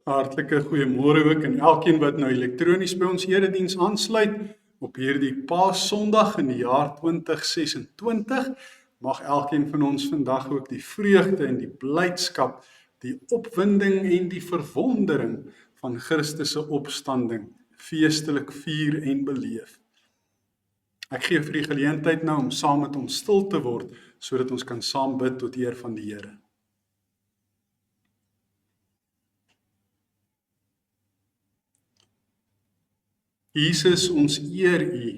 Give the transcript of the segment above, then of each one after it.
Hartlike goeiemôre ook aan elkeen wat nou elektronies by ons erediens aansluit op hierdie Paasondag in die jaar 2026. Mag elkeen van ons vandag ook die vreugde en die blydskap, die opwinding en die verwondering van Christus se opstanding feestelik vier en beleef. Ek gee vir die geleentheid nou om saam met ons stil te word, sodat ons kan saam bid tot eer van die Here. Jesus, ons eer U,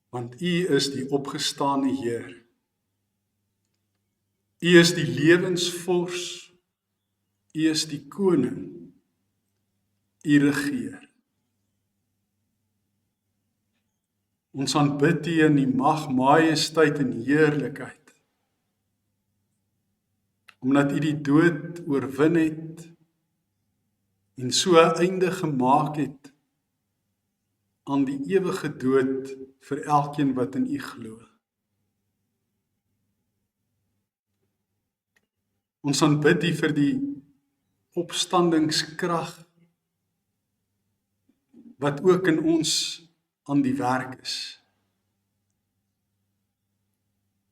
want U is die opgestane Heer. U is die lewensvors, U is die koning, U regeer. Ons aanbid U in die mag, majesteit en heerlikheid, omdat U die dood oorwin het en so 'n einde gemaak het aan die ewige dood vir elkeen wat in U glo. Ons aanbid U vir die opstandingskrag wat ook in ons aan die werk is.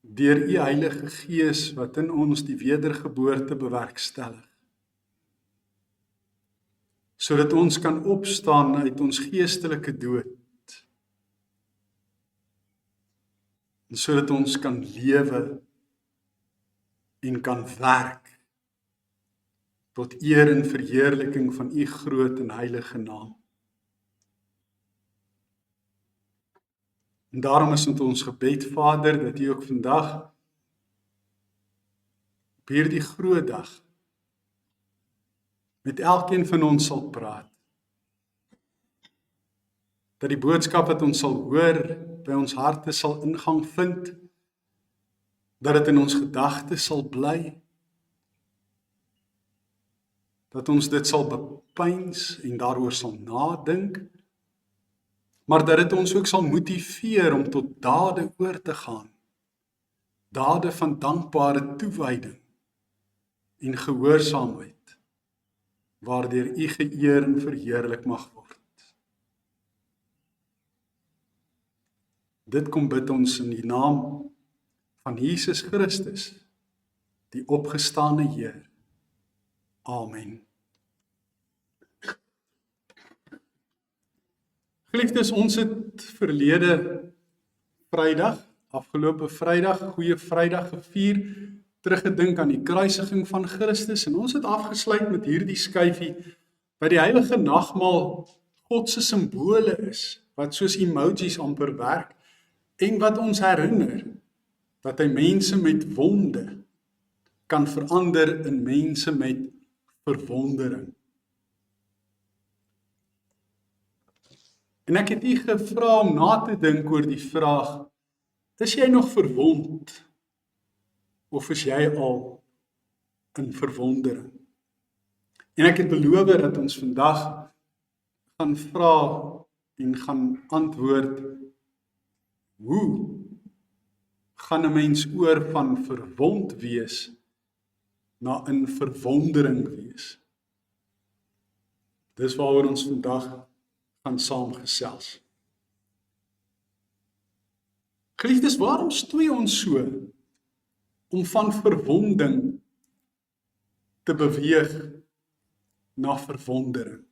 Deur U Heilige Gees wat in ons die wedergeboorte bewerkstellig, sodat ons kan opstaan uit ons geestelike dood, en sodat ons kan lewe en kan werk tot eer en verheerliking van U groot en heilige naam. En daarom is dit ons gebed, Vader, dat U ook vandag op hierdie groot dag met elkeen van ons sal praat. Dat die boodskap wat ons sal hoor by ons harte sal ingang vind, dat dit in ons gedagtes sal bly, dat ons dit sal bepeins en daaroor sal nadink, maar dat dit ons ook sal motiveer om tot dade oor te gaan, dade van dankbare toewyding en gehoorsaamheid, waardeur U geëer en verheerlik mag word. Dit kom bid ons in die naam van Jesus Christus, die opgestane Heer. Amen. Geliefdes, ons het verlede Vrydag, afgelope Vrydag, Goeie Vrydag gevier, teruggedink aan die kruisiging van Christus, en ons het afgesluit met hierdie skyfie, wat die heilige nagmaal God se simbole is, wat soos emojis amper werk, en wat ons herinner, dat hy mense met wonde kan verander in mense met verwondering. En ek het U gevra om na te dink oor die vraag, is jy nog verwond? Of is jy al in verwondering? En ek het beloof dat ons vandag gaan vra en gaan antwoord, hoe gaan 'n mens oor van verwond wees na in verwondering wees? Dis waaroor ons vandag gaan saamgesels. Geliefdes, waarom stoei ons so om van verwonding te beweeg na verwondering?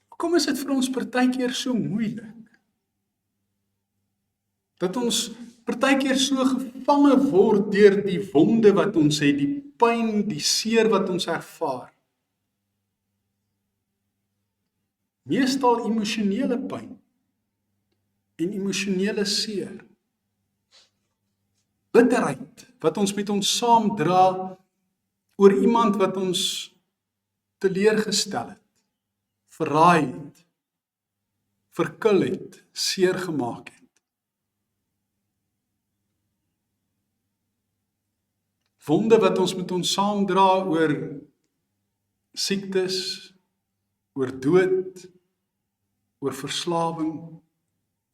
Hoekom is dit vir ons partykeer so moeilik? Dat ons partykeer so gevange word deur die wonde wat ons het, die pyn, die seer wat ons ervaar. Meestal emosionele pyn en emosionele seer. Bitterheid wat ons met ons saamdra oor iemand wat ons teleurgestel het, verraai het, verkil het, seer gemaak het. Wonde wat ons met ons saamdra oor siektes, oor dood, oor verslawing,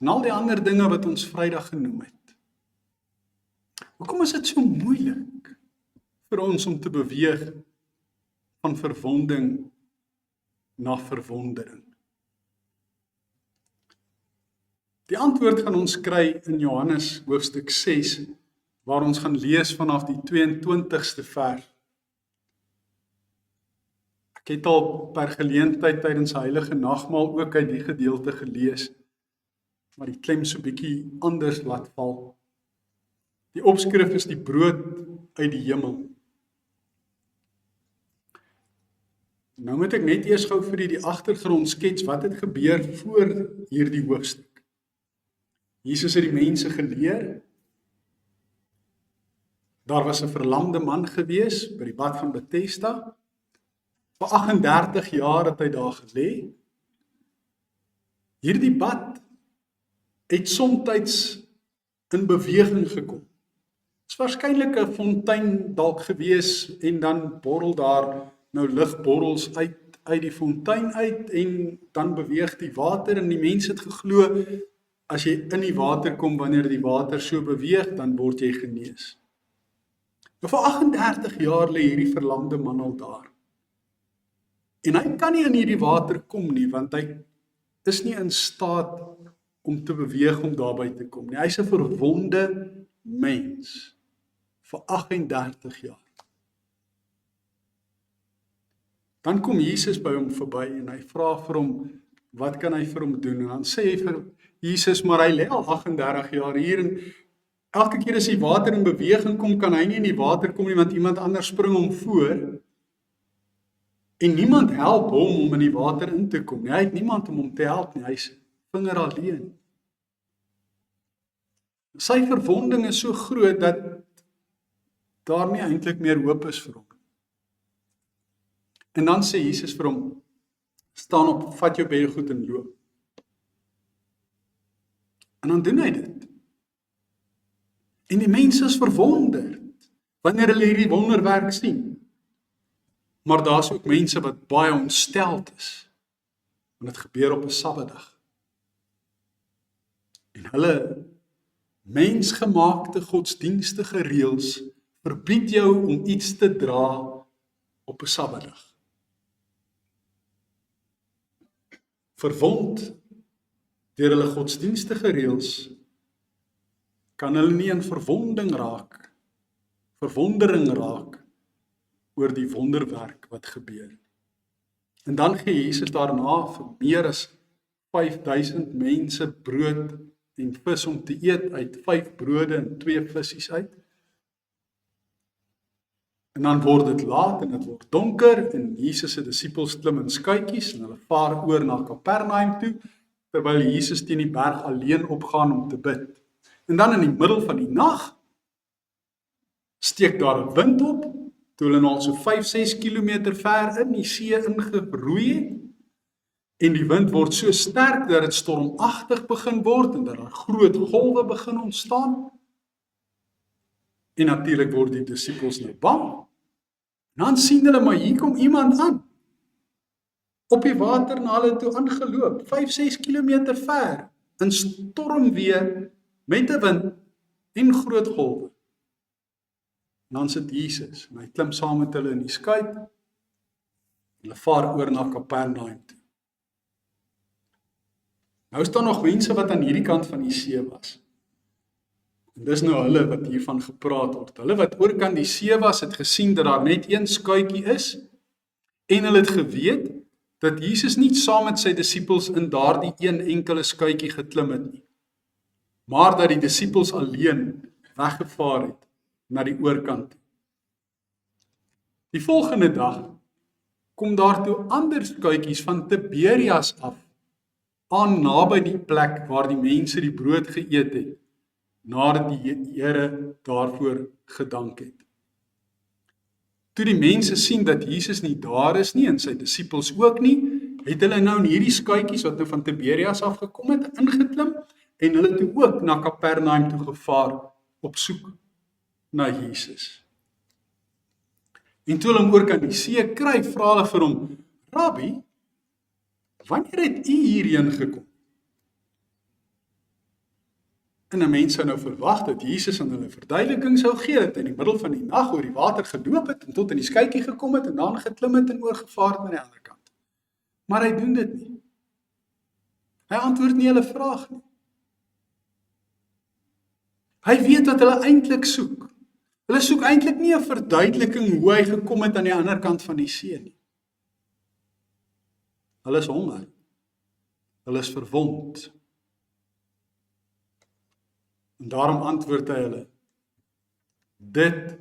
en al die ander dinge wat ons Vrydag genoem het. Hoekom is dit so moeilik vir ons om te beweeg van verwonding na verwondering? Die antwoord gaan ons kry in Johannes hoofstuk 6, waar ons gaan lees vanaf die 22ste vers. Ek het al per geleentheid tydens die heilige nagmaal ook uit die gedeelte gelees, maar die klem so bietjie anders laat val. Die opskrif is die brood uit die hemel. Nou moet ek net eers gou vir die agtergrond skets, wat het gebeur voor hierdie hoofstuk. Jesus het die mense geleer. Daar was 'n verlamde man gewees by die bad van Bethesda. Vir 38 jaar het hy daar gelê. Hierdie bad het soms in beweging gekom. Dit is waarskynlik 'n fontein dalk gewees en dan borrel daar nou ligborrels uit die fontein uit en dan beweeg die water en die mense het geglo, as jy in die water kom, wanneer die water so beweeg, dan word jy genees. Nou vir 38 jaar lê hierdie verlamde man al daar. En hy kan nie in hierdie water kom nie, want hy is nie in staat om te beweeg om daarby te kom nie. Hy's 'n verwonde mens vir 38 jaar. Dan kom Jesus by hom verby en hy vra vir hom, wat kan hy vir hom doen? En dan sê hy vir Jesus, maar hy lê al 38 jaar hier en elke keer as die water in beweging kom, kan hy nie in die water kom nie, want iemand anders spring hom voor. En niemand help hom om in die water in te kom nie. Hy het niemand om hom te help nie, hy's vinger alleen. Sy verwonding is so groot dat daar nie eintlik meer hoop is vir hom. En dan sê Jesus vir hom, staan op, vat jou beddegoed en loop. En dan doen hy dit. En die mense is verwonderd wanneer hulle hierdie wonderwerk sien. Maar daar's ook mense wat baie ontsteld is, want dit gebeur op 'n Sabbatdag. En hulle mensgemaakte godsdienstige reëls verbied jou om iets te dra op 'n Sabbatdag. Verwond deur hulle godsdienstige reëls kan hulle nie in verwondering raak oor die wonderwerk wat gebeur. En dan gee Jesus daarna vir meer as 5000 mense brood en vis om te eet uit 5 brode en 2 visse uit. En dan word dit laat en dit word donker en Jesus se disippels klim in skuitjies en hulle vaar oor na Kapernaum toe, terwyl Jesus teen die berg alleen opgaan om te bid. En dan in die middel van die nag steek daar 'n wind op, toe hulle al so 5-6 kilometer ver in die see ingeroei het, en die wind word so sterk dat dit stormagtig begin word en dat daar groot golwe begin ontstaan. En natuurlik word die disippels nou bang. En dan sien hulle, maar hier kom iemand aan, op die water na hulle toe aangeloop, 5-6 kilometer ver, in stormweer, met 'n wind en groot golwe. En dan sit Jesus, en hy klim saam met hulle in die skuit, en hulle vaar oor na Kapernaum toe. Nou is daar nog mense wat aan hierdie kant van die see was. En dis nou hulle wat hiervan gepraat word. Hulle wat oorkant die see was, het gesien dat daar net een skuitjie is, en hulle het geweet dat Jesus nie saam met sy disippels in daardie een enkele skuitjie geklim het nie, maar dat die disippels alleen weggevaar het na die oorkant. Die volgende dag kom daar toe ander skuitjies van Tiberias af aan naby die plek waar die mense die brood geëet het, nadat die Here daarvoor gedank het. Toe die mense sien dat Jesus nie daar is nie en sy disippels ook nie, het hulle nou in hierdie skuitjies wat nou van Tiberias af gekom het, ingeklim en hulle toe ook na Kapernaum toe gevaar op soek na Jesus. En toe hulle hom oor kan die see kry, vra hulle vir hom, Rabbi, wanneer het u hierheen gekom? En 'n mens sou nou verwag dat Jesus aan hulle verduideliking sou gee, dat hy in die middel van die nag oor die water geloop het en tot in die skytjie gekom het en dan geklim het en oorgevaar het na die ander kant. Maar hy doen dit nie. Hy antwoord nie hulle vraag nie. Hy weet wat hulle eintlik soek. Hulle soek eintlik nie 'n verduideliking hoe hy gekom het aan die ander kant van die see nie. Hulle is honger. Hulle is verwond. En daarom antwoord hy hulle, dit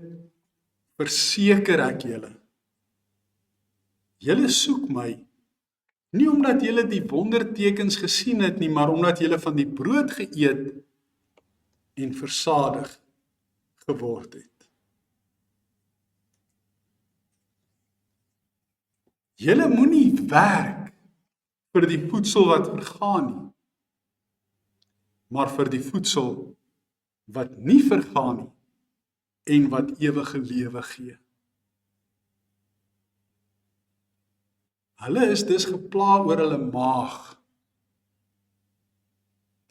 verseker ek julle. Julle soek my, nie omdat julle die wondertekens gesien het nie, maar omdat julle van die brood geëet en versadig geword het. Julle moenie werk vir die voedsel wat vergaan nie, maar vir die voedsel wat nie vergaan nie en wat ewige lewe gee. Hulle is dus gepla oor hulle maag.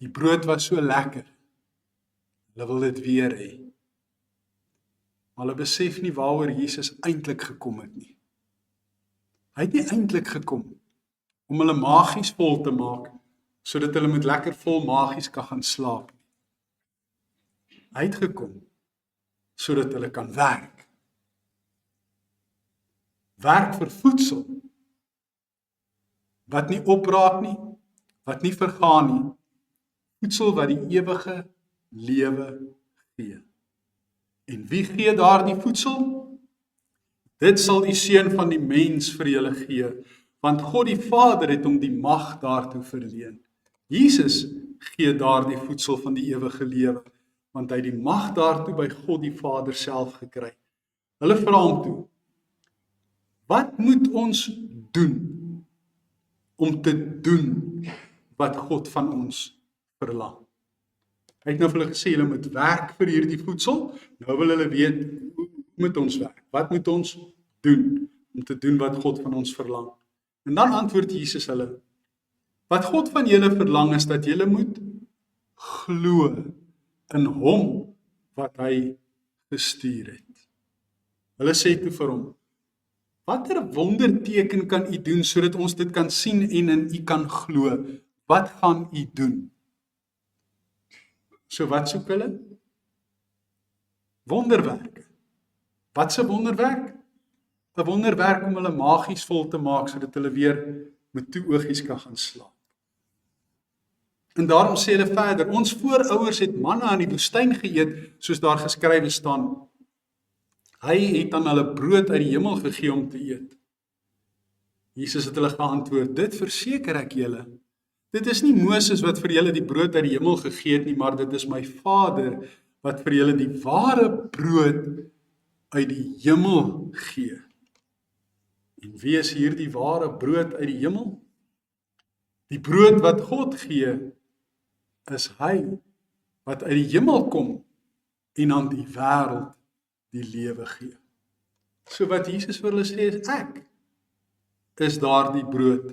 Die brood was so lekker. Hulle wil dit weer hê. Maar hulle besef nie waaroor Jesus eintlik gekom het nie. Hy het nie eintlik gekom om hulle magies vol te maak, sodat hulle met lekker vol magies kan gaan slaap. Hy het gekom sodat hulle kan werk. Werk vir voedsel wat nie opraak nie, wat nie vergaan nie. Voedsel wat die ewige lewe gee. En wie gee daardie voedsel? Dit sal die Seun van die mens vir julle gee, want God die Vader het hom die mag daartoe verleen. Jesus gee daardie voedsel van die ewige lewe, want hy het die mag daartoe by God die Vader self gekry. Hulle vra hom toe, wat moet ons doen om te doen wat God van ons verlang? Hy het nou vir hulle gesê, julle moet werk vir hierdie voedsel, nou wil hulle weet, hoe moet ons werk? Wat moet ons doen om te doen wat God van ons verlang? En dan antwoord Jesus hulle, wat God van julle verlang is dat julle moet glo in hom wat hy gestuur het. Hulle sê toe vir hom, watter wonderteken kan u doen sodat ons dit kan sien en in u kan glo? Wat gaan u doen? So wat soek hulle? Wonderwerke. Wat se wonderwerk? 'n Wonderwerk om hulle magies vol te maak sodat hulle weer met toe oogies kan gaan slaap. En daarom sê hulle verder, ons voorouers het manna in die woestyn geëet, soos daar geskrywe staan. Hy het aan hulle brood uit die hemel gegee om te eet. Jesus het hulle geantwoord, dit verseker ek julle. Dit is nie Moses wat vir julle die brood uit die hemel gegee het nie, maar dit is my Vader wat vir julle die ware brood uit die hemel gee. En wie is hier die ware brood uit die hemel? Die brood wat God gee, is hy wat uit die hemel kom en aan die wêreld die lewe gee. So wat Jesus vir hulle sê is, ek is daardie brood,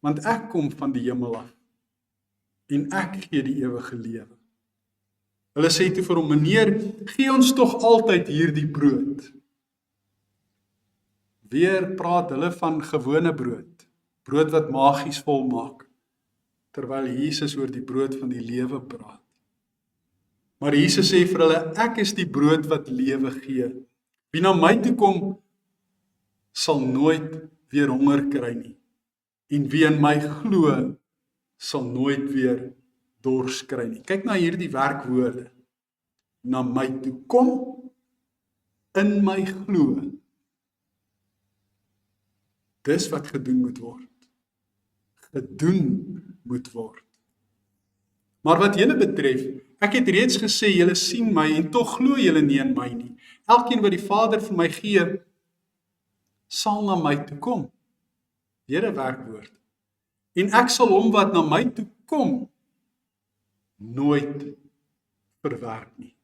want ek kom van die hemel af en ek gee die ewige lewe. Hulle sê toe vir hom, meneer, gee ons tog altyd hierdie brood. Weer praat hulle van gewone brood, brood wat magies volmaak, terwyl Jesus oor die brood van die lewe praat. Maar Jesus sê vir hulle, ek is die brood wat lewe gee. Wie na my toe kom, sal nooit weer honger kry nie. En wie in my glo, sal nooit weer dors kry nie. Kyk na hierdie werkwoorde. Na my toe kom, in my glo. Dis wat gedoen moet word. Gedoen moet word. Maar wat julle betref, ek het reeds gesê, julle sien my en tog glo julle nie in my nie. Elkeen wat die Vader vir my gee, sal na my toe kom. Weer 'n werkwoord. En ek sal hom wat na my toe kom, nooit verwerp nie.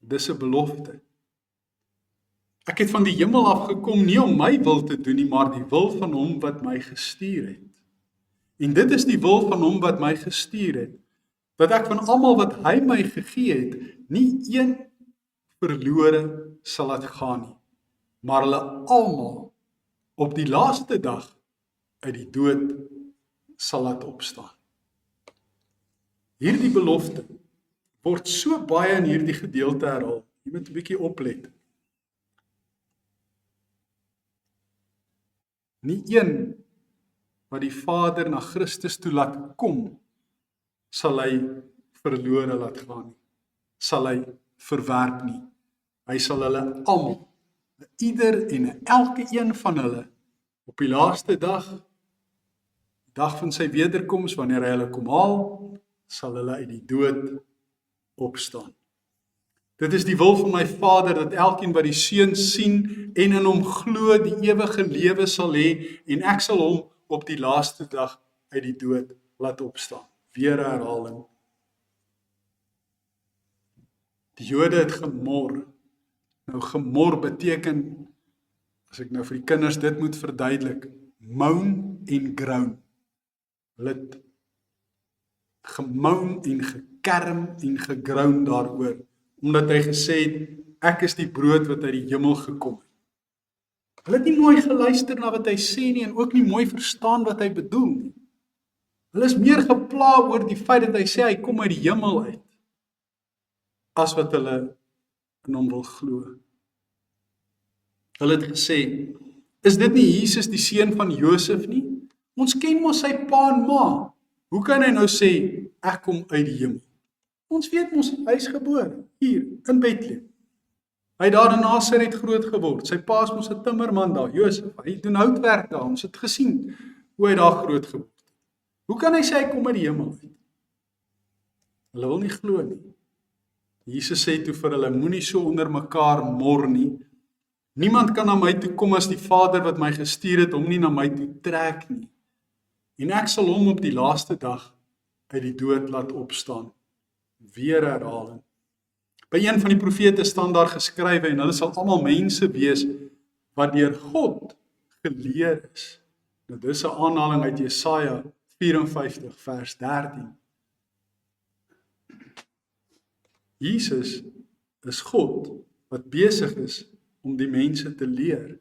Dis 'n belofte. Ek het van die hemel af gekom, nie om my wil te doen nie, maar die wil van hom wat my gestuur het. En dit is die wil van hom wat my gestuur het, dat ek van almal wat hy my gegee het, nie een verlore sal laat gaan nie, maar hulle almal op die laaste dag uit die dood sal laat opstaan. Hierdie belofte word so baie in hierdie gedeelte herhaal. Jy moet 'n bietjie oplet. Nie een wat die Vader na Christus toe laat kom, sal hy verlore laat gaan nie. Sal hy verwerp nie. Hy sal hulle almal, ieder en elke een van hulle, op die laaste dag, die dag van sy wederkoms, wanneer hy hulle kom haal, sal hulle uit die dood opstaan. Dit is die wil van my Vader, dat elkeen wat die Seun sien en in hom glo, die ewige lewe sal hê, en ek sal hom op die laaste dag uit die dood laat opstaan. Weer herhaling. Die Jode het gemor. Nou gemor beteken, as ek nou vir die kinders dit moet verduidelik, moan en groan. Hulle het gemoun en gekerm en gegroun daaroor, omdat hy gesê het, ek is die brood wat uit die hemel gekom het. Hulle het nie mooi geluister na wat hy sê nie, en ook nie mooi verstaan wat hy bedoel nie. Hulle is meer gepla oor die feit dat hy sê hy kom uit die hemel uit, as wat hulle in hom wil glo. Hulle het gesê, is dit nie Jesus die seun van Josef nie? Ons ken mos sy pa en ma. Hoe kan hy nou sê, ek kom uit die hemel? Ons weet mos, hy is gebore, hier, in Bethlehem. Hy het daar in Nasaret groot geword. Sy pa is mos 'n timmerman daar, Josef. Hy doen houtwerk daar, ons het gesien hoe hy daar groot geword het. Hoe kan hy sê hy kom uit die hemel uit? Hulle wil nie glo nie. Jesus sê toe vir hulle, moenie so onder mekaar mor nie. Niemand kan na my toe kom as die Vader wat my gestuur het, hom nie na my toe trek nie. En ek sal hom op die laaste dag uit die dood laat opstaan. Weer herhaling. By een van die profete staan daar geskrywe, en hulle sal almal mense wees wat deur God geleer is. Nou dis 'n aanhaling uit Jesaja 54 vers 13. Jesus is God wat besig is om die mense te leer.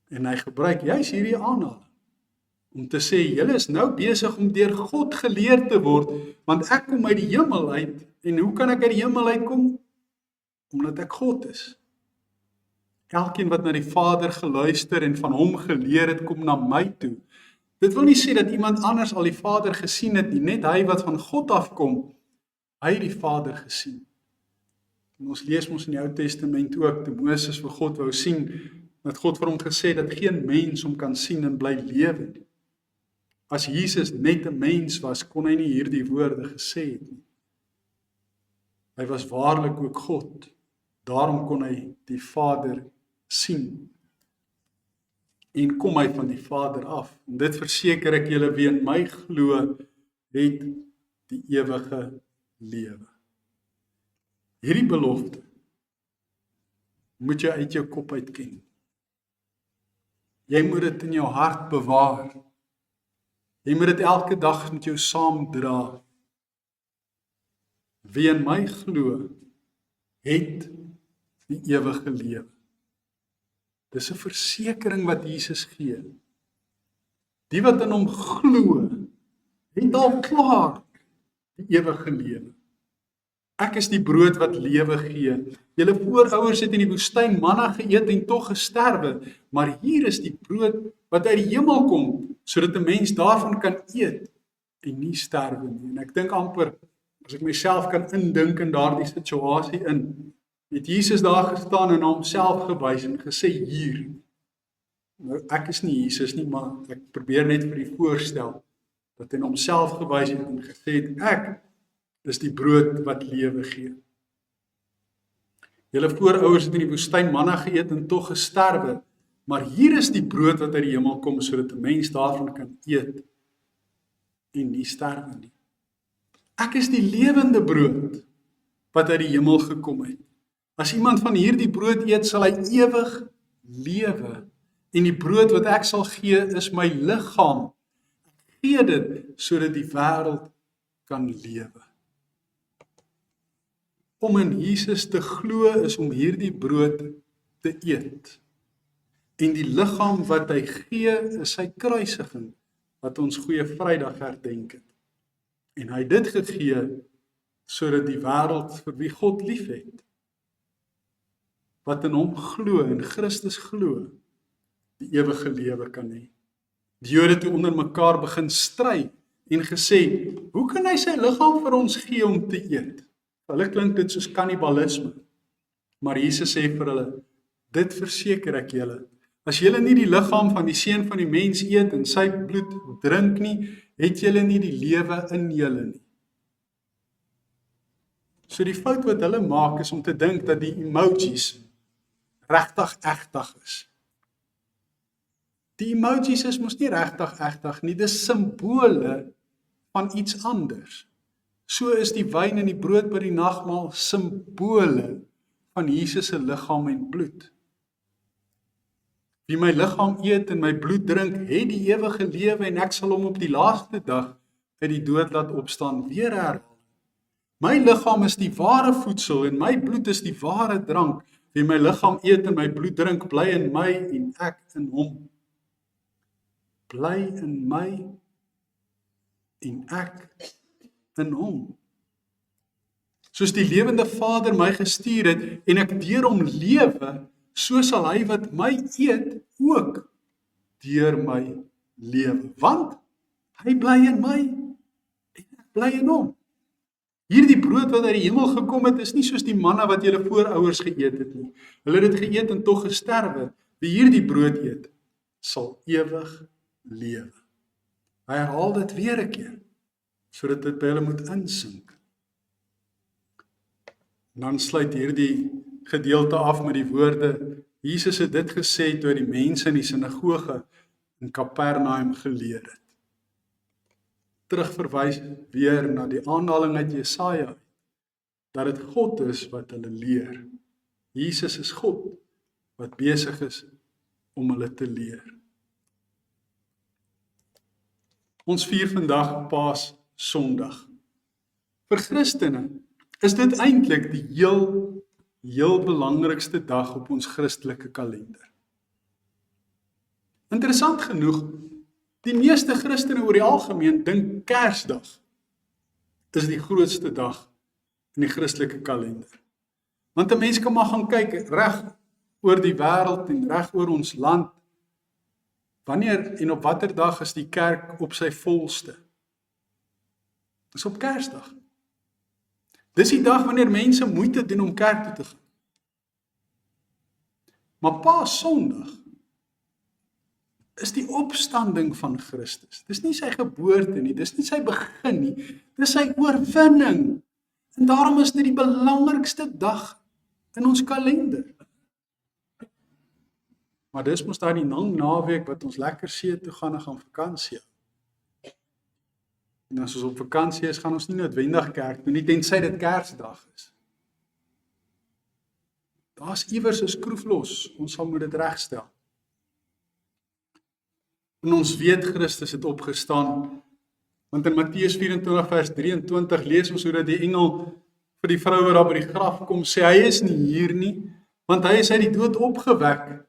En hy gebruik juis hierdie aanhaling om te sê, julle is nou besig om deur God geleer te word, want ek kom uit die hemel uit. En hoe kan ek uit die hemel uitkom? Omdat ek God is. Elkeen wat na die Vader geluister en van hom geleer het, kom na my toe. Dit wil nie sê dat iemand anders al die Vader gesien het nie, net hy wat van God afkom, hy het die Vader gesien. En ons lees ons in die Ou Testament ook, toe Moses vir God wou sien, dat God vir hom gesê dat geen mens hom kan sien en bly lewe nie. As Jesus net 'n mens was, kon hy nie hierdie woorde gesê het nie. Hy was waarlik ook God, daarom kon hy die Vader sien. En kom hy van die Vader af. En dit verseker ek julle, wie in my glo, het die ewige lewe. Hierdie belofte moet jy uit jou kop uit ken. Jy moet dit in jou hart bewaar. Jy moet dit elke dag met jou saam dra. Wie in my glo, het die ewige lewe. Dis 'n versekering wat Jesus gee. Die wat in hom glo, het al klaar die ewige lewe. Ek is die brood wat lewe gee. Julle voorouers het in die woestyn manna geëet en tog gesterwe, maar hier is die brood wat uit die hemel kom, sodat 'n mens daarvan kan eet en nie sterwe nie. En ek dink amper, as ek myself kan indink in daardie situasie in, het Jesus daar gestaan en na homself gewys en gesê, hier. Nou, ek is nie Jesus nie, maar ek probeer net vir u voorstel, dat hy na homself gewys het en gesê het, ek is die brood wat lewe gee. Julle voorouers het in die woestyn manna geëet en tog gesterwe, maar hier is die brood wat uit die hemel kom, sodat 'n mens daarvan kan eet en nie sterwe nie. Ek is die lewende brood wat uit die hemel gekom het. As iemand van hierdie brood eet, sal hy ewig lewe. En die brood wat ek sal gee, is my liggaam. Ek gee dit sodat die wêreld kan lewe. om in Jesus te glo is om hierdie brood te eet. En die liggaam wat hy gee is sy kruisiging, wat ons Goeie Vrydag herdenk het. En hy het dit gegee sodat die wêreld vir wie God liefhet, wat in hom glo, in Christus glo, die ewige lewe kan hê. Die Jode toe onder mekaar begin stry en gesê, hoe kan hy sy liggaam vir ons gee om te eet? Hulle klink dit soos kannibalisme. Maar Jesus sê vir hulle, dit verseker ek julle, as julle nie die liggaam van die Seun van die mens eet en sy bloed drink nie, het julle nie die lewe in julle nie. So die fout wat hulle maak is om te dink dat die emojis regtig egtig is. Die emojis is mos nie regtig egtig nie, dis simbole van iets anders. So is die wyn en die brood by die nagmaal simbole van Jesus se liggaam en bloed. Wie my liggaam eet en my bloed drink, het die ewige lewe en ek sal hom op die laaste dag uit die dood laat opstaan. Weer herhaal. My liggaam is die ware voedsel en my bloed is die ware drank. Wie my liggaam eet en my bloed drink, bly in my en ek in hom. Bly in my en ek in hom. Soos die lewende Vader my gestuur het en ek deur hom lewe, so sal hy wat my eet ook deur my lewe. Want hy bly in my en ek bly in hom. Hierdie brood wat uit die hemel gekom het, is nie soos die manna wat julle voorouers geëet het nie. Hulle het dit geëet en tog gesterwe. Wie hierdie brood eet, sal ewig lewe. Hy herhaal dit weer 'n keer, sodat dit by hulle moet insink. En dan sluit hierdie gedeelte af met die woorde, Jesus het dit gesê toe die mense in die sinagoge in Kapernaum geleer het. Terugverwys weer na die aanhaling uit Jesaja, dat dit God is wat hulle leer. Jesus is God wat besig is om hulle te leer. Ons vier vandag Paas Sondag. Vir Christene is dit eintlik die heel belangrikste dag op ons Christelike kalender. Interessant genoeg, die meeste Christene oor die algemeen dink Kersdag is die grootste dag in die Christelike kalender. Want 'n mens kan maar gaan kyk reg oor die wêreld en reg oor ons land. Wanneer en op watter dag is die kerk op sy volste? Dis op Kersdag. Dis die dag wanneer mense moeite doen om kerk toe te gaan. Maar Paas Sondag is die opstanding van Christus. Dis nie sy geboorte nie, dis nie sy begin nie, dis sy oorwinning. En daarom is dit die belangrikste dag in ons kalender. Maar dis mos daar die lang naweek wat ons lekker see toe gaan en gaan vakansie. En as ons op vakansie is, gaan ons nie noodwendig kerk toe nie, tensy dit Kersdag is. Daar's iewers 'n skroef los, ons sal moet dit regstel. En ons weet Christus het opgestaan, want in Matteus 24 vers 23 lees ons hoe dat die engel vir die vrou wat daar by die graf kom, sê hy is nie hier nie, want hy is uit die dood opgewek,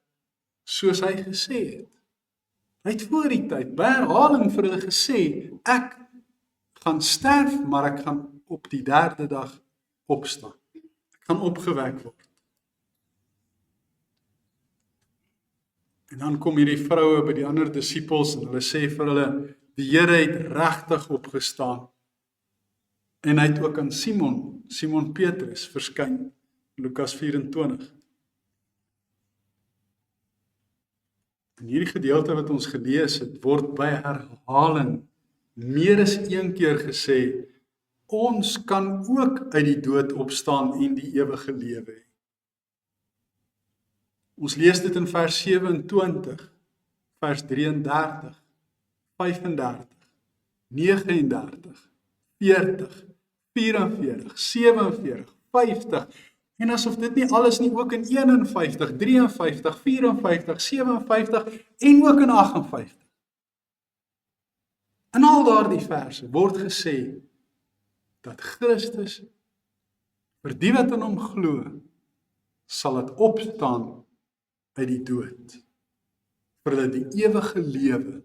soos hy gesê het. Hy het voor die tyd, by herhaling vir hulle gesê, ek gaan sterf, maar ek gaan op die 3de dag opstaan. Ek gaan opgewek word. En dan kom hierdie vroue by die ander disippels en hulle sê vir hulle, die Here het regtig opgestaan. En hy het ook aan Simon Petrus verskyn, Lukas 24. In hierdie gedeelte wat ons gelees het, word by herhaling meer as een keer gesê, ons kan ook uit die dood opstaan en die ewige lewe hê. Ons lees dit in vers 27, vers 33, 35, 39, 40, 44, 47, 50, en asof dit nie alles nie ook in 51, 53, 54, 57 en ook in 58. In al daardie verse word gesê dat Christus Vir die wat in hom glo, sal dit opstaan uit die dood, vir hulle die ewige lewe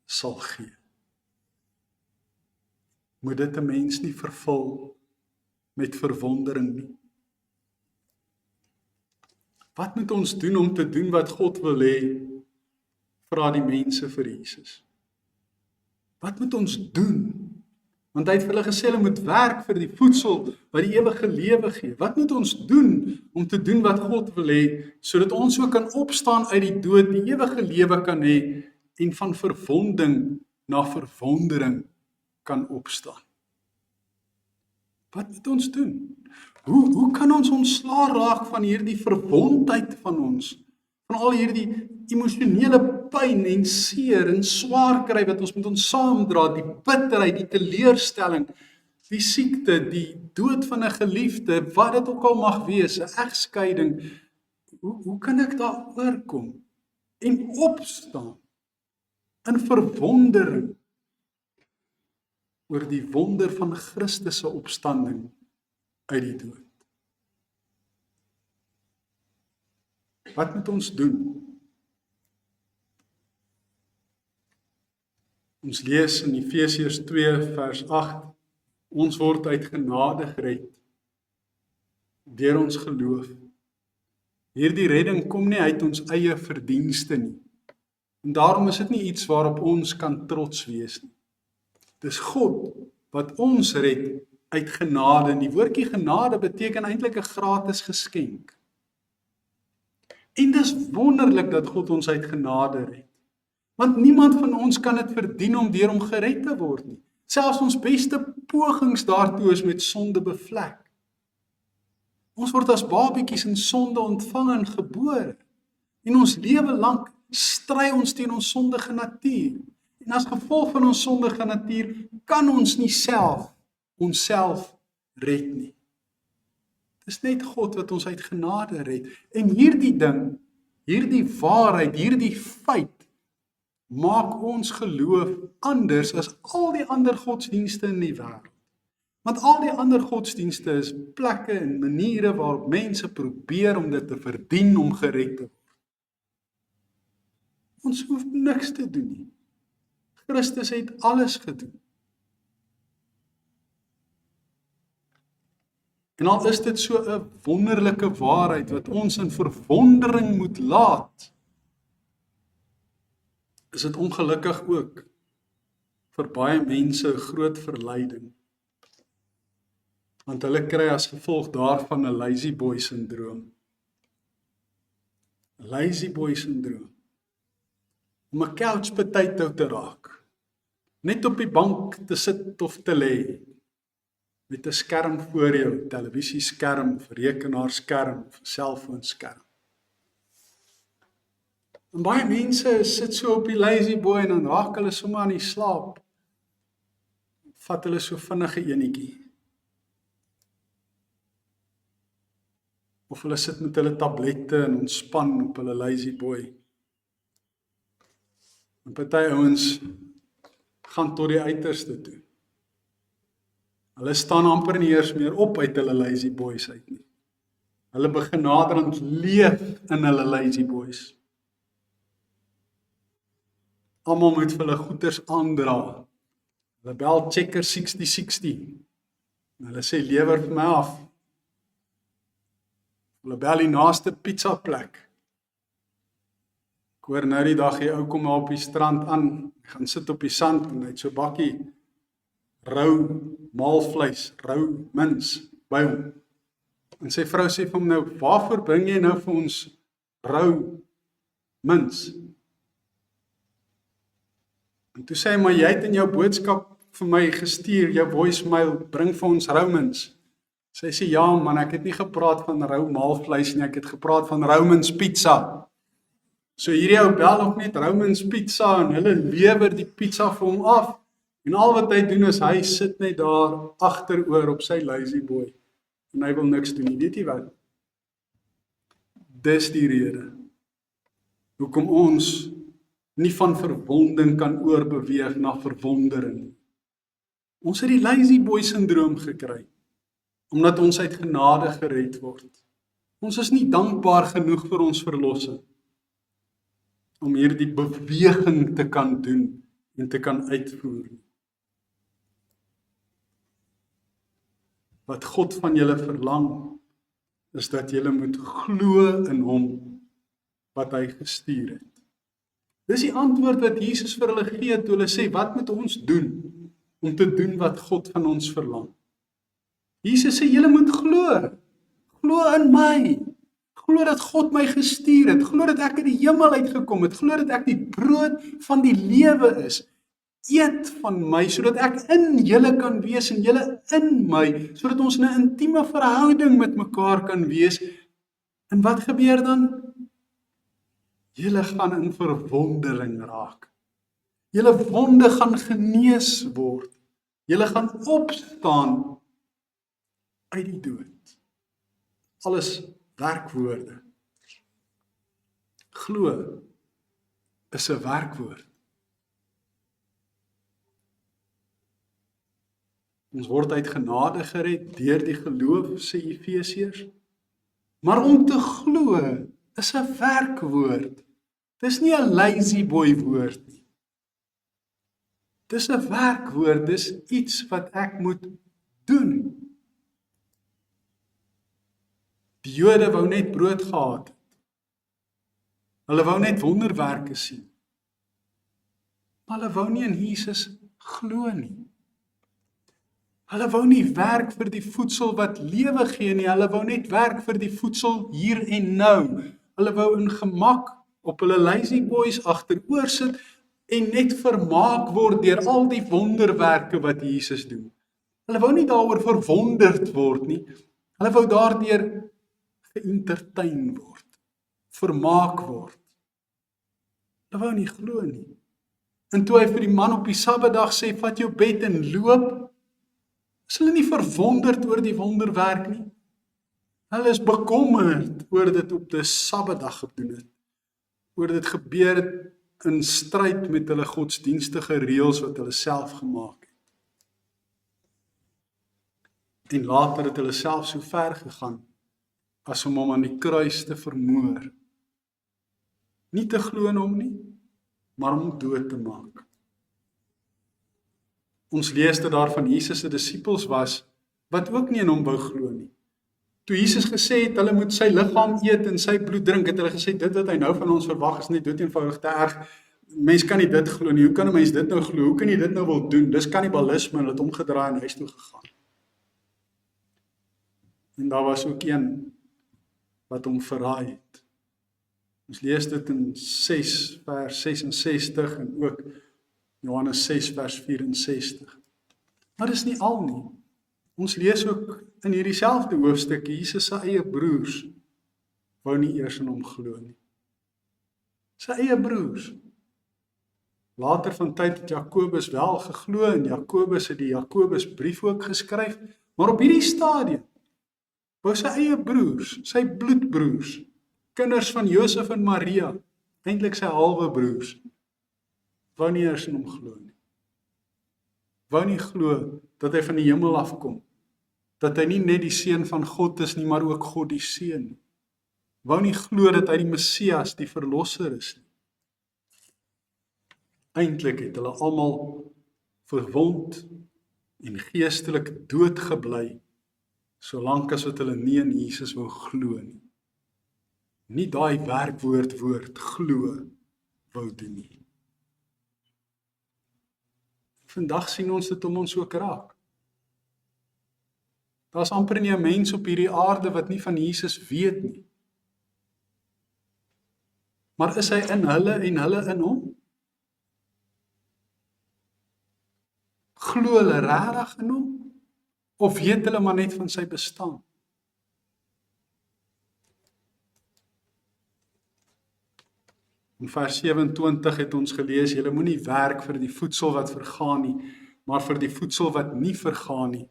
sal gee. Moet dit 'n mens nie vervul met verwondering nie. Wat moet ons doen om te doen wat God wil hê? Vra die mense vir Jesus. Wat moet ons doen? Want hy het vir hulle gesê hulle moet werk vir die voedsel wat die ewige lewe gee. Wat moet ons doen om te doen wat God wil hê, sodat ons ook kan opstaan uit die dood, die ewige lewe kan hê en van verwonding na verwondering kan opstaan? Wat moet ons doen? Hoe kan ons ontslae raak van hierdie verwondheid van ons? Van al hierdie emosionele pyn en seer en swaar kry wat ons met ons saamdra, die bitterheid, die teleurstelling, die siekte, die dood van 'n geliefde, wat dit ook al mag wees, 'n egskeiding. Hoe kan ek daar oorkom en opstaan in verwondering oor die wonder van Christus se opstanding uit die dood? Wat moet ons doen? Ons lees in Efesiërs 2 vers 8, ons word uit genade gered deur ons geloof. Hierdie redding kom nie uit ons eie verdienste nie. En daarom is dit nie iets waarop ons kan trots wees nie. Dis God wat ons red uit genade. En die woordjie genade beteken eintlik 'n gratis geskenk. En dis wonderlik dat God ons uit genade red. Want niemand van ons kan dit verdien om deur hom gered te word nie. Selfs ons beste pogings daartoe is met sonde bevlek. Ons word as babietjies in sonde ontvang en gebore. En ons lewe lank stry ons teen ons sondige natuur. En as gevolg van ons sondige natuur kan ons nie onsself red nie. Dis net God wat ons uit genade red. En hierdie ding, hierdie waarheid, hierdie feit maak ons geloof anders as al die ander godsdienste in die wêreld. Want al die ander godsdienste is plekke en maniere waarop mense probeer om dit te verdien om gered te word. Ons hoef niks te doen nie. Christus het alles gedoen. En al is dit so 'n wonderlike waarheid wat ons in verwondering moet laat, is dit ongelukkig ook vir baie mense 'n groot verleiding. Want hulle kry as gevolg daarvan 'n lazy boy syndroom. Lazy boy syndroom. Om 'n couch potato te raak. Net op die bank te sit of te lê. Met 'n skerm voor jou, televisieskerm, of rekenaarskerm, of selfoonskerm. En baie mense sit so op die lazy boy en dan raak hulle sommer aan die slaap. Vat hulle so vinnige enetjie. Of hulle sit met hulle tablette en ontspan op hulle lazy boy. En party ouens gaan tot die uiterste toe. Hulle staan amper nie eers meer op uit hulle lazy boys uit nie. Hulle begin naderhand leef in hulle lazy boys. Almal moet vir hulle goeders aandra. Hulle bel checker 6060. En hulle sê lewer vir my af. Hulle bel die naaste pizza plek. Ek hoor nou die dag jy ou kom maar op die strand aan, gaan sit op die sand en hy het so bakkie rou maalvleis, rou mins by hom. En sy vrou sê vir hom nou, waarvoor bring jy nou vir ons rou mins? En toe sê hy, maar jy het in jou boodskap vir my gestuur, jou voicemail, bring vir ons rou mins. Sy sê, ja man, ek het nie gepraat van rou maalvleis nie, ek het gepraat van rou mins pizza. So hierdie ou bel nog net rou mins pizza en hulle lewer die pizza vir hom af. En al wat hy doen is, hy sit net daar agteroor op sy lazy boy. En hy wil niks doen nie, weet jy wat? Dis die rede hoekom ons nie van verwonding kan oorbeweeg na verwondering. Ons het die lazy boy syndroom gekry. omdat ons uit genade gered word. Ons is nie dankbaar genoeg vir ons verlossing, om hierdie beweging te kan doen en te kan uitvoer. Wat God van julle verlang, is dat julle moet glo in hom, wat hy gestuur het. Dis die antwoord wat Jesus vir hulle gee, toe hulle sê, wat moet ons doen, om te doen wat God van ons verlang? Jesus sê, julle moet glo in my, glo dat God my gestuur het, glo dat ek uit die hemel uitgekom het, glo dat ek die brood van die lewe is, eet van my, sodat ek in julle kan wees, en julle in my, sodat ons 'n intieme verhouding met mekaar kan wees. En wat gebeur dan? Julle gaan in verwondering raak. Julle wonde gaan genees word. Julle gaan opstaan uit die dood. Alles werkwoorde. Glo is 'n werkwoord. Ons word uit genade gered deur die geloof, sê Efesiërs. Maar om te glo is 'n werkwoord. Dis nie 'n lazy boy woord nie. Dis 'n werkwoord, dis iets wat ek moet doen. Die Jode wou net brood gehad het. Hulle wou net wonderwerke sien. Maar hulle wou nie in Jesus glo nie. Hulle wou nie werk vir die voedsel wat lewe gee nie, hulle wou net werk vir die voedsel hier en nou. Hulle wou in gemak op hulle lazy boys agteroor sit en net vermaak word deur al die wonderwerke wat Jesus doen. Hulle wou nie daaroor verwonderd word nie. Hulle wou daardeur geëntertain word, vermaak word. Hulle wou nie glo nie. En toe hy vir die man op die Sabbatdag sê, vat jou bed en loop, is hulle nie verwonderd oor die wonderwerk nie. Hulle is bekommerd oor dit op die Sabbatdag gedoen het. Oor dit gebeur het in stryd met hulle godsdienstige reëls wat hulle self gemaak het. En later het hulle self so ver gegaan as om hom aan die kruis te vermoor. Nie te glo in hom nie, maar om hom dood te maak. Ons lees dat daar van Jesus se disippels was, wat ook nie in hom wou glo nie. Toe Jesus gesê het, hulle moet sy liggaam eet en sy bloed drink, het hulle gesê, dit wat hy nou van ons verwag is net doeteenvoudig te erg. Mens kan nie dit glo nie, hoe kan 'n mens dit nou glo, hoe kan jy dit nou wil doen, dis kannibalisme, en het omgedraai en huis toe gegaan. En daar was ook een wat hom verraai het. Ons lees dit in 6 vers 66 en ook Johannes 6 vers 64. Maar dis nie al nie. Ons lees ook in hierdie selfde hoofstuk, Jesus se eie broers wou nie eers in hom glo nie. Sy eie broers. Later van tyd het Jakobus wel geglo en Jakobus het die Jakobusbrief ook geskryf, maar op hierdie stadium wou sy eie broers, sy bloedbroers, kinders van Josef en Maria, eintlik sy halwe broers, wou nie eers in hom glo nie. Wou nie glo dat hy van die hemel afkom, dat hy nie net die seun van God is nie, maar ook God die seun. Wou nie glo dat hy die Messias, die verlosser is nie. Eintlik het hulle almal verwond en geestelik dood gebly, solank as wat hulle nie in Jesus wou glo nie. Nie daai werkwoord glo wou doen nie. Vandag sien ons dit om ons ook raak. Daar's amper nie 'n mens op hierdie aarde wat nie van Jesus weet nie. Maar is hy in hulle en hulle in hom? Glo hulle regtig in hom? Of weet hulle maar net van sy bestaan? In vers 27 het ons gelees, julle moenie werk vir die voedsel wat vergaan nie, maar vir die voedsel wat nie vergaan nie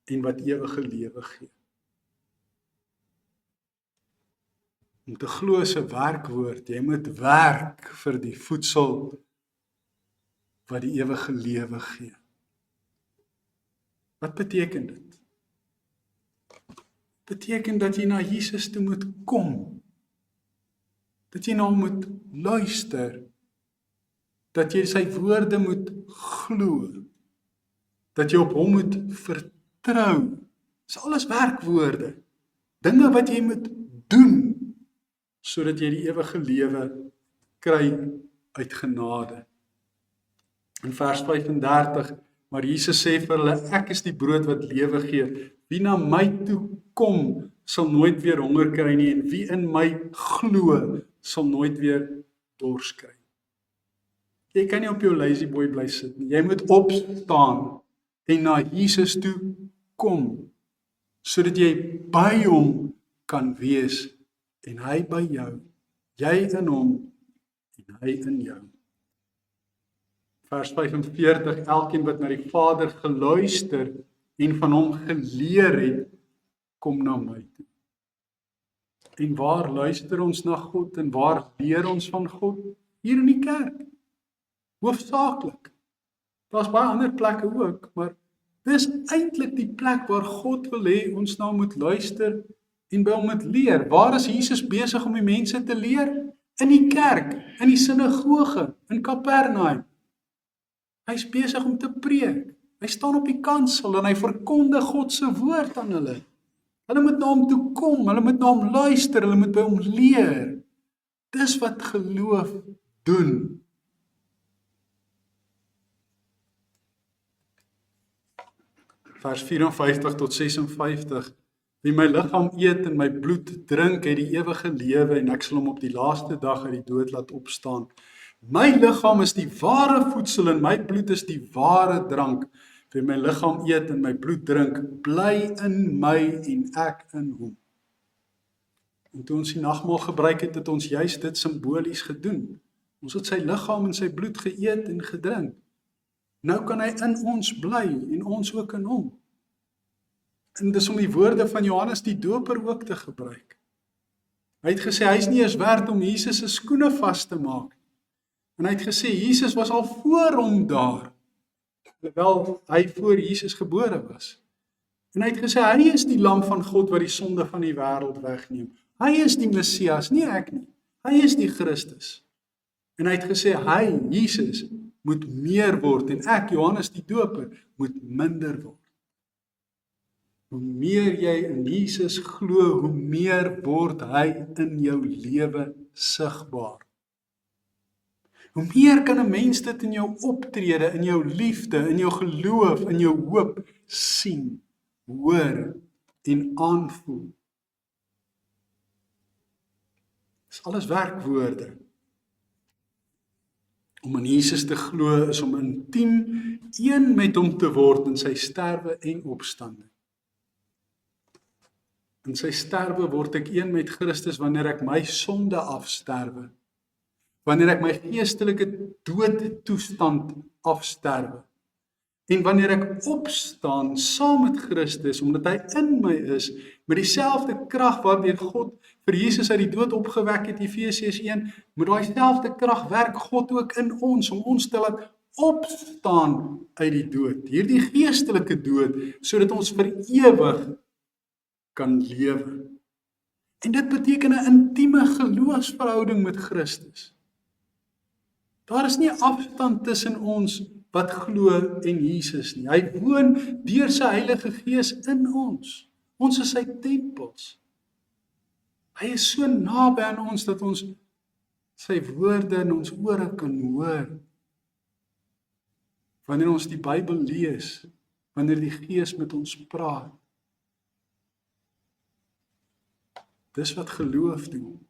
en wat ewige lewe gee. Om te glo is 'n werkwoord, jy moet werk vir die voedsel wat die ewige lewe gee. Wat beteken dit? beteken dat jy na Jesus toe moet kom. Dat jy na hom moet luister. Dat jy sy woorde moet glo. Dat jy op hom moet vertrou. Dis alles werkwoorde. Dinge wat jy moet doen, sodat jy die ewige lewe kry uit genade. In vers 35, maar Jesus sê vir hulle, ek is die brood wat lewe gee. Wie na my toe kom, sal nooit weer honger kry nie, en wie in my glo, sal nooit weer dors kry. Jy kan nie op jou lazy boy bly sit nie. Jy moet opstaan en na Jesus toe kom, sodat jy by hom kan wees, en hy by jou, jy in hom, en hy in jou. Vers 45, elkeen wat na die Vader geluister en van hom geleer het, kom na my toe. En waar luister ons na God en waar leer ons van God? Hier in die kerk. Hoofsaaklik. Daar's baie ander plekke ook, maar dis eintlik die plek waar God wil hê ons nou moet luister en by hom moet leer. Waar is Jesus besig om die mense te leer? In die kerk, in die sinagoge, in Kapernaum. Hy's besig om te preek. Hy staan op die kansel en hy verkondig God se woord aan hulle. Hulle moet na hom toe kom, hulle moet na hom luister, hulle moet by hom leer. Dis wat geloof doen. Vers 54 tot 56. Wie my liggaam eet en my bloed drink, het die ewige lewe en ek sal hom op die laaste dag uit die dood laat opstaan. My liggaam is die ware voedsel en my bloed is die ware drank. Wie my liggaam eet en my bloed drink, bly in my en ek in hom. En toe ons die nagmaal gebruik het, het ons juist dit simbolies gedoen. Ons het sy liggaam en sy bloed geëet en gedrink. Nou kan hy in ons bly en ons ook in hom. En dis om die woorde van Johannes die Doper ook te gebruik. Hy het gesê, hy is nie eens werd om Jesus se skoene vas te maak. En hy het gesê, Jesus was al voor hom daar, terwyl hy voor Jesus gebore was. En hy het gesê, hy is die lam van God wat die sonde van die wêreld wegneem. Hy is die Messias, nie ek nie. Hy is die Christus. En hy het gesê, hy, Jesus, moet meer word en ek, Johannes die Doper, moet minder word. Hoe meer jy in Jesus glo, hoe meer word hy in jou lewe sigbaar. Hoe meer kan 'n mens dit in jou optrede, in jou liefde, in jou geloof, in jou hoop sien, hoor en aanvoel. Dis alles werkwoorde. Om in Jesus te glo is om intiem een met hom te word in sy sterwe en opstanding. In sy sterwe word ek een met Christus wanneer ek my sonde afsterwe. Wanneer ek my geestelike doodtoestand afsterwe. En wanneer ek opstaan saam met Christus, omdat hy in my is, met dieselfde krag waardeur God vir Jesus uit die dood opgewek het, Efesiërs 1, met daai selfde krag werk God ook in ons, om ons te laat opstaan uit die dood. Hierdie geestelike dood, sodat ons vir ewig kan lewe. En dit beteken 'n intieme geloofsverhouding met Christus. Daar is nie afstand tussen ons wat glo en Jesus nie. Hy woon deur sy Heilige Gees in ons. Ons is sy tempels. Hy is so naby aan ons dat ons sy woorde in ons ore kan hoor. Wanneer ons die Bybel lees, wanneer die Gees met ons praat. Dis wat geloof doen.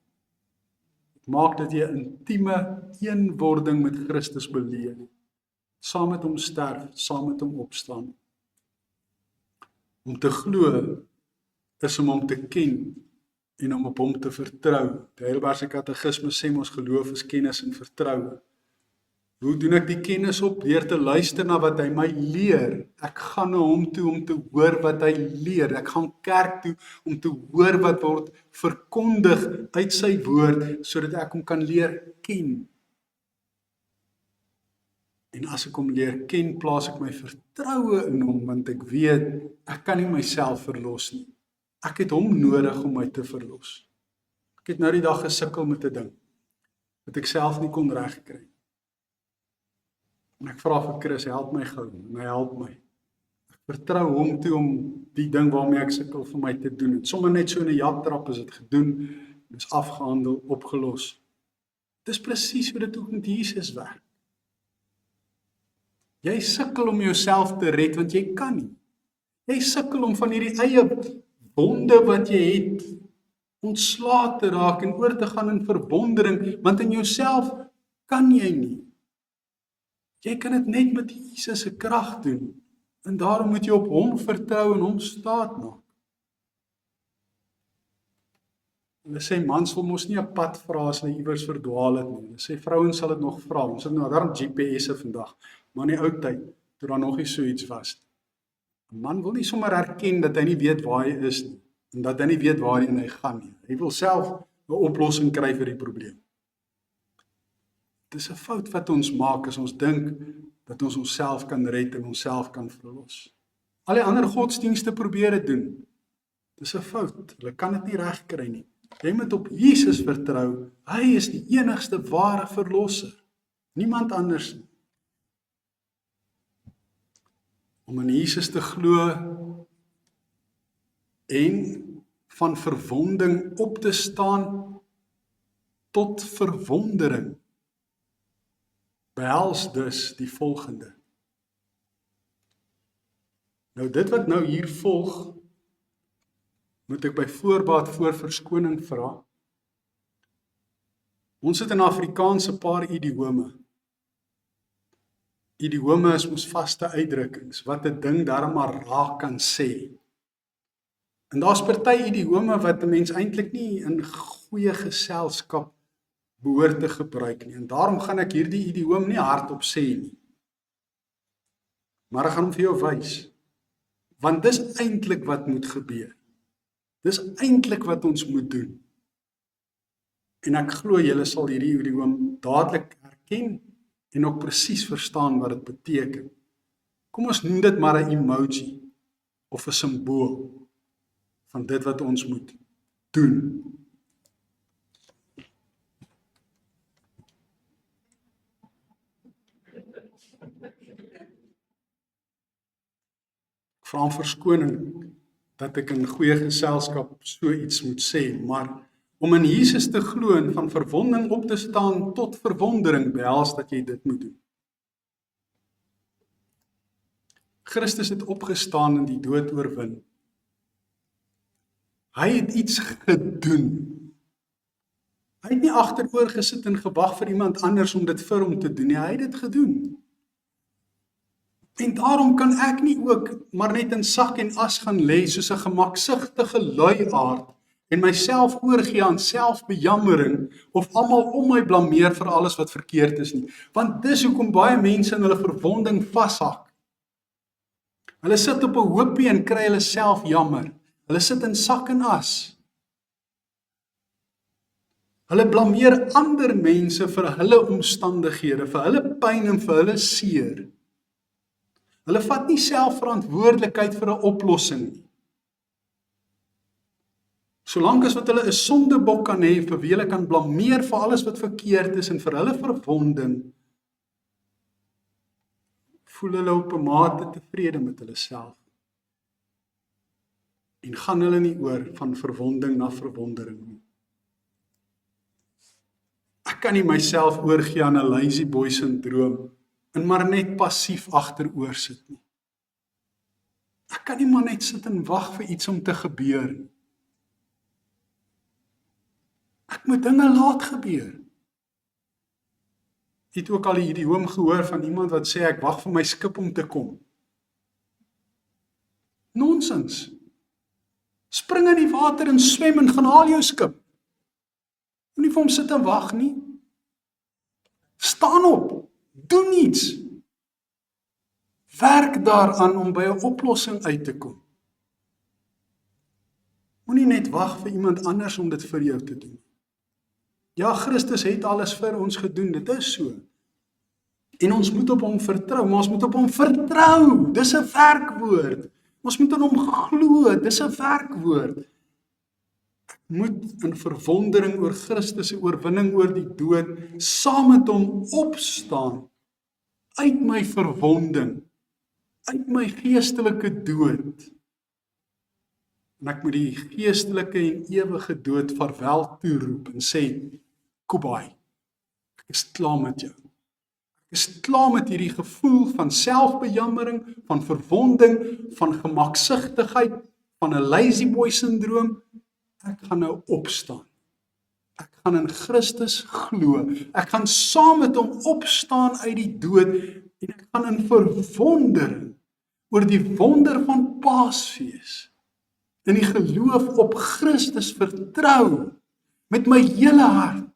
Dit maak dat jy 'n intieme eenwording met Christus beleef. Saam met hom sterf, saam met hom opstaan. Om te glo is om hom te ken en om op hom te vertrou. Die Heidelbergse Katekismes sê ons geloof is kennis en vertroue. Hoe doen ek die kennis op? Deur te luister na wat hy my leer. Ek gaan na hom toe om te hoor wat hy leer. Ek gaan kerk toe om te hoor wat word verkondig uit sy woord, sodat ek hom kan leer ken. En as ek hom leer ken, plaas ek my vertroue in hom, want ek weet, ek kan nie myself verlos nie. Ek het hom nodig om my te verlos. Ek het nou die dag gesukkel met 'n ding wat ek self nie kon regkry. En ek vra vir Chris, help my gou, en hy help my. Ek vertrou hom toe om die ding waarmee ek sukkel vir my te doen. En sommer net so in 'n japtrap is dit gedoen, dis afgehandel, opgelos. Dis presies hoe dit ook met Jesus werk. Jy sukkel om jouself te red, want jy kan nie. Jy sukkel om van hierdie eie wonde wat jy het, ontslae te raak en oor te gaan in verwondering, want in jouself kan jy nie. Jy kan dit net met Jesus se krag doen, en daarom moet jy op hom vertrou en hom staat maak. Hulle sê mans wil mos nie 'n pad vra as hulle iewers verdwaal het nie. Hulle sê vrouens sal dit nog vra. Ons het nou daarom GPS'e vandag, maar in die ou tyd, toe daar nog nie so iets was. 'n Man wil nie sommer erken dat hy nie weet waar hy is nie, en dat hy nie weet waarheen hy gaan nie. Hy wil self 'n oplossing kry vir die probleem. Dis 'n fout wat ons maak as ons dink dat ons onsself kan red en onsself kan verlos. Al die ander godsdienste probeer dit doen. Dis 'n fout. Hulle kan dit nie regkry nie. Jy moet op Jesus vertrou. Hy is die enigste ware verlosser. Niemand anders nie. Om in Jesus te glo en van verwonding op te staan tot verwondering behels dus die volgende. Nou dit wat nou hier volg, moet ek by voorbaat voor verskoning vra. Ons het in Afrikaans 'n paar idiome. Idiome is mos vaste uitdrukkings, wat 'n ding darm maar raak kan sê. En daar's party idiome wat 'n mens eintlik nie in goeie geselskap behoort te gebruik nie. En daarom gaan ek hierdie idioom nie hardop sê nie. Maar ek gaan hom vir jou wys. Want dis eintlik wat moet gebeur. Dis eintlik wat ons moet doen. En ek glo julle sal hierdie idioom dadelik herken en ook presies verstaan wat dit beteken. Kom ons noem dit maar 'n emoji of 'n simbool van dit wat ons moet doen. Ek vra om verskoning dat ek in goeie geselskap so iets moet sê, maar om in Jesus te glo en van verwonding op te staan tot verwondering behels dat jy dit moet doen. Christus het opgestaan en die dood oorwin. Hy het iets gedoen. Hy het nie agteroor gesit en gewag vir iemand anders om dit vir hom te doen nie. Hy het dit gedoen. En daarom kan ek nie ook maar net in sak en as gaan lê soos 'n gemaksigtige luiaard en myself oorgee aan selfbejammering of almal om my blameer vir alles wat verkeerd is nie. Want dis hoekom baie mense in hulle verwonding vashak. Hulle sit op 'n hoopie en kry hulle self jammer. Hulle sit in sak en as. Hulle blameer ander mense vir hulle omstandighede, vir hulle pyn en vir hulle seer. Hulle vat nie self verantwoordelikheid vir 'n oplossing nie. Solank as wat hulle 'n sondebok kan hê vir wie hulle kan blameer vir alles wat verkeerd is en vir hulle verwonding, voel hulle op 'n mate tevrede met hulle self. En gaan hulle nie oor van verwonding na verwondering nie. Ek kan nie myself oorgee aan 'n lazy boy syndroom en maar net passief agteroor sit nie. Ek kan nie maar net sit en wag vir iets om te gebeur nie. Ek moet dinge laat gebeur. Jy het ook al die idioom gehoor van iemand wat sê ek wag vir my skip om te kom. Nonsens. Spring in die water en swem en gaan haal jou skip. Moenie vir hom sit en wag nie. Staan op. Doen iets. Werk daaraan om by 'n oplossing uit te kom. Moenie net wag vir iemand anders om dit vir jou te doen. Ja, Christus het alles vir ons gedoen, dit is so. En ons moet op hom vertrou, maar ons moet op hom vertrou. Dis 'n werkwoord. Ons moet aan hom glo, dis 'n werkwoord. moet in verwondering oor Christus se oorwinning oor die dood, saam met hom opstaan, uit my verwonding, uit my geestelike dood. En ek moet die geestelike en ewige dood vaarwel toeroep en sê, Kubai, ek is klaar met jou. Ek is klaar met hierdie gevoel van selfbejammering, van verwonding, van gemaksigtigheid, van 'n lazy boy syndroom. Ek gaan nou opstaan. Ek gaan in Christus glo. Ek gaan saam met hom opstaan uit die dood en ek gaan in verwondering oor die wonder van Paasfees, in die geloof op Christus vertrou, met my hele hart,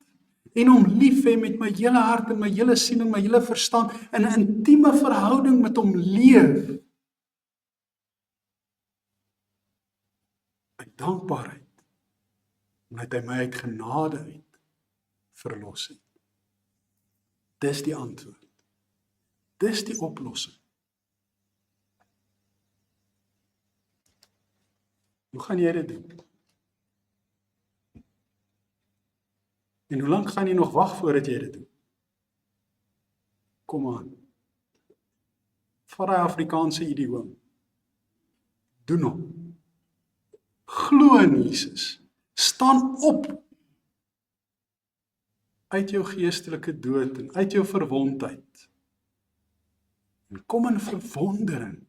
en hom lief hê met my hele hart en my hele siel en my hele verstand, in 'n intieme verhouding met hom leef, uit dankbaarheid, omdat hy my uit genade uit verlos het. Dis die antwoord. Dis die oplossing. Hoe gaan jy dit doen? En hoe lank gaan jy nog wag voordat jy dit doen? Kom aan. Vat daai Afrikaanse idioom. Doen hom. Glo in Jesus. Staan op uit jou geestelike dood en uit jou verwondheid. En kom in verwondering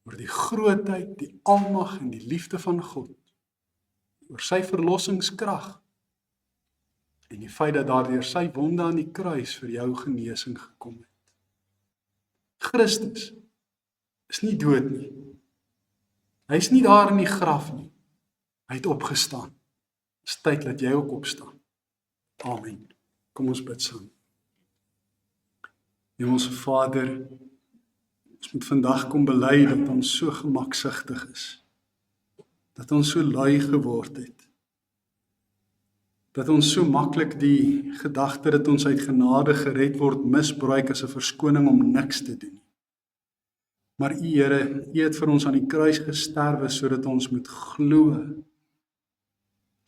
oor die grootheid, die almag en die liefde van God, oor sy verlossingskrag en die feit dat daardeur sy wonde aan die kruis vir jou genesing gekom het. Christus is nie dood nie. Hy is nie daar in die graf nie. Hy het opgestaan. Dit is tyd dat jy ook opstaan. Amen. Kom ons bid saam. Hemelse Vader, ons moet vandag kom bely dat ons so gemaksigtig is. Dat ons so lui geword het. Dat ons so maklik die gedagte dat ons uit genade gered word misbruik as 'n verskoning om niks te doen. Maar U Here, U het vir ons aan die kruis gesterwe sodat ons moet glo.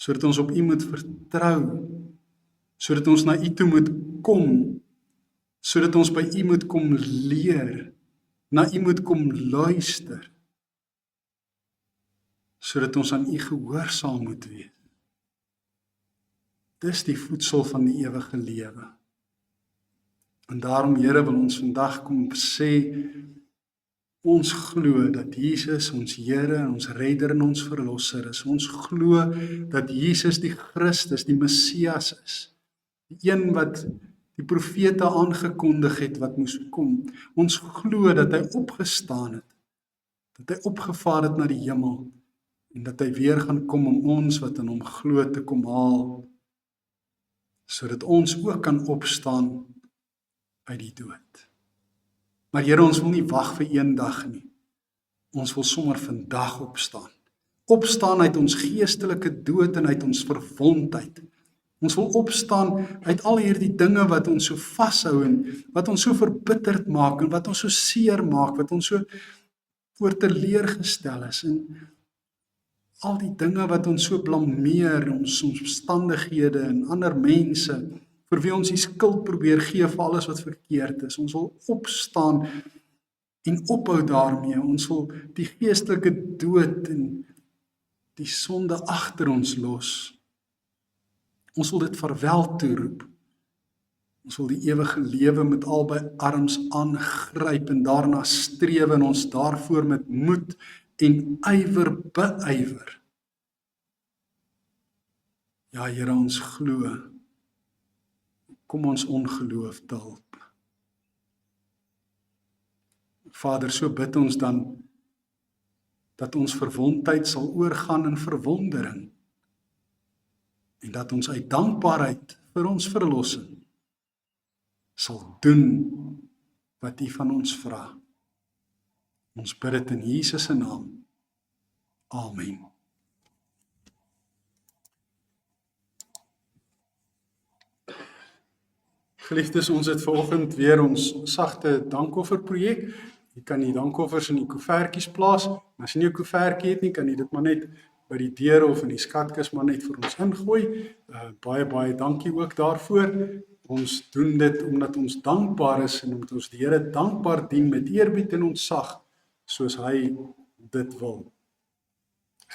Sodat ons op U moet vertrou. Sodat ons na U toe moet kom. Sodat ons by U moet kom leer. Na U moet kom luister. Sodat ons aan U gehoorsaam moet wees. Dis die voedsel van die ewige lewe. En daarom, Here, wil ons vandag kom sê, ons glo dat Jesus ons Here en ons Redder en ons Verlosser is. Ons glo dat Jesus die Christus, die Messias is. Die een wat die profete aangekondig het wat moes kom. Ons glo dat hy opgestaan het. Dat hy opgevaar het na die hemel. En dat hy weer gaan kom om ons wat in hom glo te kom haal. Sodat ons ook kan opstaan uit die dood. Maar Here, ons wil nie wag vir een dag nie. Ons wil sommer vandag opstaan. Opstaan uit ons geestelike dood en uit ons verwondheid. Ons wil opstaan uit al hierdie dinge wat ons so vashou en wat ons so verbitterd maak en wat ons so seer maak, wat ons so voor teleurgestel is en al die dinge wat ons so blameer, ons omstandighede en ander mense, vir wie ons die skuld probeer gee vir alles wat verkeerd is. Ons wil opstaan en ophou daarmee. Ons wil die geestelike dood en die sonde agter ons los. Ons wil dit vaarwel toeroep. Ons wil die ewige lewe met albei arms aangryp en daarna streef en ons daarvoor met moed en ywer beywer. Ja, Here, ons glo. Kom ons ongeloof te hulp. Vader, so bid ons dan dat ons verwondheid sal oorgaan in verwondering en dat ons uit dankbaarheid vir ons verlossing sal doen wat U van ons vra. Ons bid dit in Jesus se naam. Amen. Geliefdes, ons het vanoggend weer ons sagte dankofferprojek. Jy kan die dankoffers in die koevertjies plaas. As jy nie 'n koevertjie het nie, kan jy dit maar net by die deur of in die skatkis maar net vir ons ingooi. Baie dankie ook daarvoor. Ons doen dit omdat ons dankbaar is en omdat ons die Here dankbaar dien met eerbied en ontzag, soos hy dit wil.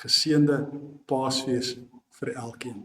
Geseënde Paasfees vir elkeen.